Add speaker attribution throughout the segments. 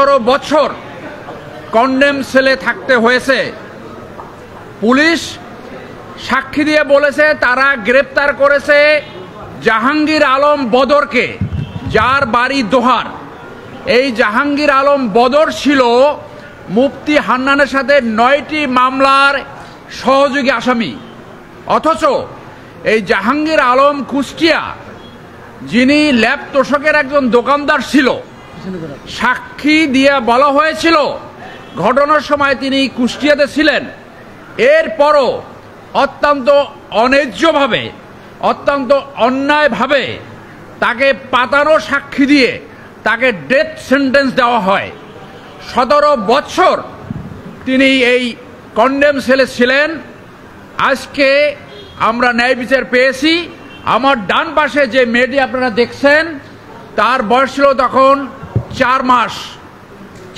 Speaker 1: 17 বছর কন্ডেম সেলে থাকতে হয়েছে। পুলিশ সাক্ষী দিয়ে বলেছে তারা গ্রেপ্তার করেছে জাহাঙ্গীর আলম বদরকে, যার বাড়ি দোহার। এই জাহাঙ্গীর আলম বদর ছিল মুফতি হান্নানের সাথে 9টি মামলার সহযোগী আসামি। অথচ এই জাহাঙ্গীর আলম কুষ্টিয়া, যিনি ল্যাব তোষকের একজন দোকানদার ছিল, সাক্ষী দিয়ে বলা হয়েছিল ঘটনার সময় তিনি কুষ্টিয়াতে ছিলেন। এরপরও অত্যন্ত অন্যায্যভাবে, অত্যন্ত অন্যায়ভাবে তাকে পাতানো সাক্ষী দিয়ে তাকে ডেথ সেন্টেন্স দেওয়া হয়। 17 বছর তিনি এই কন্ডেম সেলে ছিলেন। আজকে আমরা ন্যায় বিচার পেয়েছি। আমার ডান পাশে যে মেয়েটি আপনারা দেখছেন, তার বয়স ছিল তখন 4 মাস।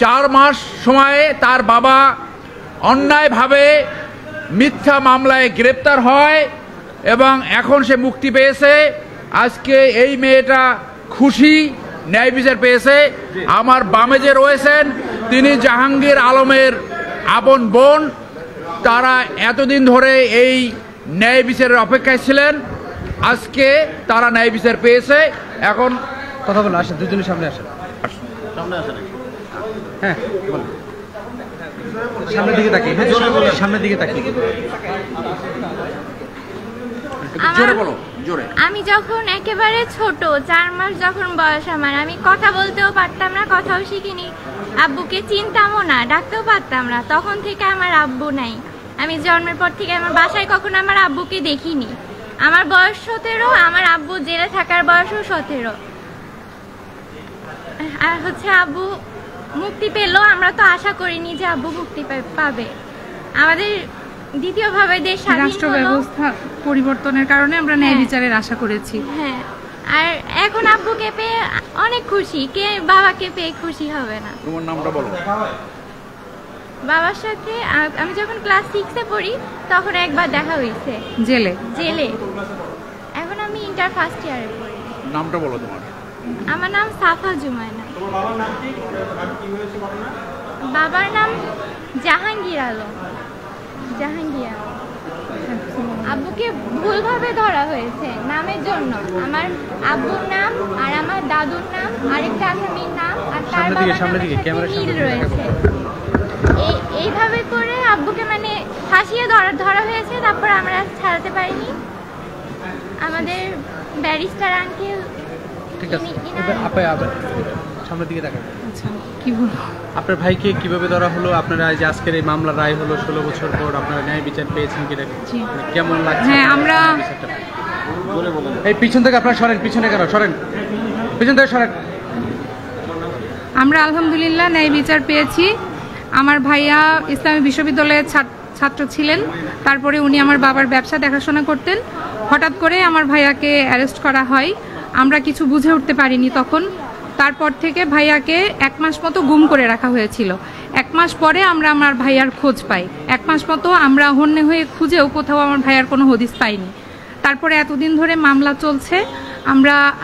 Speaker 1: 4 মাস সময়ে তার বাবা অন্যায়ভাবে মিথ্যা মামলায় গ্রেপ্তার হয় এবং এখন সে মুক্তি পেয়েছে। আজকে এই মেয়েটা খুশি, ন্যায় বিচার পেয়েছে। আমার বামে যে রয়েছেন তিনি জাহাঙ্গীর আলমের আপন বোন। তারা এতদিন ধরে এই ন্যায় বিচারের অপেক্ষায় ছিলেন। আজকে তারা ন্যায় বিচার পেয়েছে। এখন
Speaker 2: কথা বলো, আসেন দুজনের সামনে আসেন। হ্যাঁ বলো, সামনের দিকে তাকিয়ে, সামনের দিকে তাকিয়ে
Speaker 1: জোরে বলো, জোরে।
Speaker 3: আমি যখন একেবারে ছোট, 4 মাস যখন বয়স আমার, আমি কথা বলতেও পারতাম না, কথাও শিখিনি, আব্বুকে চিনতামও না, ডাকতেও পারতাম না। তখন থেকে আমার আব্বু নাই। আমি জন্মের পর থেকে আমার বাসায় কখনো আমার আব্বুকে দেখিনি। আমার বয়স 17, আমার আব্বু জেলে থাকার বয়সও 17। আর হচ্ছে আব্বু মুক্তি পেল, আমরা তো আশা করিনি যে আব্বু মুক্তি পাবে। আমাদের দ্বিতীয়ভাবে দেশ
Speaker 4: রাষ্ট্র ব্যবস্থা পরিবর্তনের কারণে আমরা ন্যায় বিচারের আশা করেছি।
Speaker 3: হ্যাঁ, আর এখন আব্বুকে পেয়ে অনেক খুশি। কে বাবাকে পেয়ে খুশি হবে না?
Speaker 1: তোমার নামটা বলো।
Speaker 3: বাবার সাথে আমি যখন ক্লাস 6-এ পড়ি তখন একবার দেখা হয়েছে
Speaker 4: জেলে।
Speaker 3: এখন আমি ইন্টার ফার্স্ট ইয়ারে পড়ি।
Speaker 1: নামটা বলো তোমার।
Speaker 3: আমার নাম সাফা জুমায়না। বাবার নাম জাহাঙ্গীর আলম। আব্বুকে ভুলভাবে ধরা হয়েছে নামের জন্য। আমার আব্বুর নাম আর আমার দাদুর নাম, আরেকটা আসামির নাম আর তার বাবার নামের সাথে মিল রয়েছে। এইভাবে করে আব্বুকে মানে ফাঁসিয়ে ধরা হয়েছে। তারপর আমরা ছাড়াতে পারিনি। আমাদের ব্যারিস্টার আঙ্কেল,
Speaker 2: ঠিক আছে, সামনের দিকে তাকান।
Speaker 4: আচ্ছা, কি বলবো,
Speaker 2: আপনার ভাইকে কিভাবে ধরা হলো? আপনারা যে আজকের এই মামলা রায় হলো 16 বছর পর, আপনারা ন্যায় বিচার পেয়েছেন কিনা, কেমন লাগছে?
Speaker 4: হ্যাঁ, আমরা
Speaker 2: এই পিছন থেকে আপনারা সরেন, পিছনে কেন সরেন, পিছন থেকে সরেন।
Speaker 4: আমরা আলহামদুলিল্লাহ ন্যায় বিচার পেয়েছি। আমার ভাইয়া ইসলামী বিশ্ববিদ্যালয়ের ছাত্র ছিলেন। তারপরে উনি আমার বাবার ব্যবসা দেখাশোনা করতেন। হঠাৎ করে আমার ভাইয়াকে অ্যারেস্ট করা হয়। আমরা কিছু বুঝে উঠতে পারিনি তখন। তারপর থেকে ভাইয়াকে 1 মাস মতো গুম করে রাখা হয়েছিল। 1 মাস পরে আমরা আমার ভাইয়ার খোঁজ পাই। 1 মাস মতো আমরা হন্যে হয়ে খুঁজেও কোথাও আমার ভাইয়ার কোনো হদিস পাইনি। তারপরে এতদিন ধরে মামলা চলছে।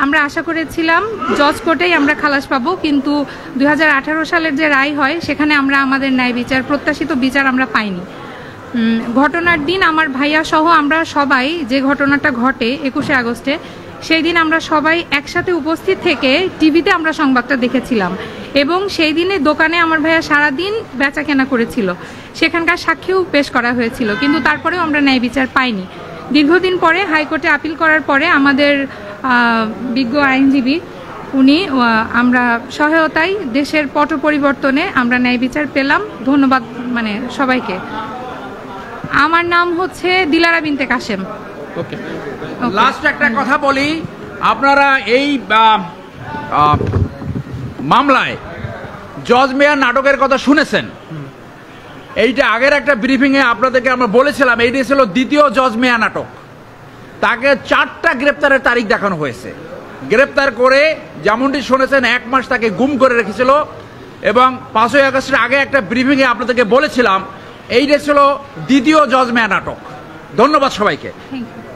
Speaker 4: আমরা আশা করেছিলাম জজ কোর্টেই আমরা খালাস পাবো, কিন্তু 2018 সালের যে রায় হয় সেখানে আমরা আমাদের ন্যায় বিচার, প্রত্যাশিত বিচার আমরা পাইনি। ঘটনার দিন আমার ভাইয়া সহ আমরা সবাই, যে ঘটনাটা ঘটে 21শে আগস্টে, সেই দিন আমরা সবাই একসাথে উপস্থিত থেকে টিভিতে আমরা সংবাদটা দেখেছিলাম এবং সেই দিনে দোকানে আমার ভাইয়া সারাদিন বেচা কেনা করেছিল। সেখানকার সাক্ষীও পেশ করা হয়েছিল, কিন্তু তারপরেও আমরা ন্যায় বিচার পাইনি। দীর্ঘদিন পরে হাইকোর্টে আপিল করার পরে আমাদের বিজ্ঞ আইনজীবী উনি আমরা সহায়তায় দেশের পট পরিবর্তনে আমরা ন্যায় বিচার পেলাম। ধন্যবাদ মানে সবাইকে। আমার নাম হচ্ছে দিলারা বিনতে কাশেম।
Speaker 1: ওকে, লাস্ট একটা কথা বলি। আপনারা এই মামলায় জজ মেয়ার নাটকের কথা শুনেছেন। এইটা আগের একটা ব্রিফিংয়ে আপনাদেরকে আমরা বলেছিলাম, এইটা ছিল দ্বিতীয় জজ মেয়ার নাটক। তাকে 4টা গ্রেপ্তারের তারিখ দেখানো হয়েছে। গ্রেপ্তার করে যেমনটি শুনেছেন 1 মাস তাকে গুম করে রেখেছিল এবং 5ই আগস্টের আগে একটা ব্রিফিংয়ে আপনাদেরকে বলেছিলাম এইটা ছিল দ্বিতীয় জজ মেয়ার নাটক। ধন্যবাদ সবাইকে।
Speaker 4: Thank you.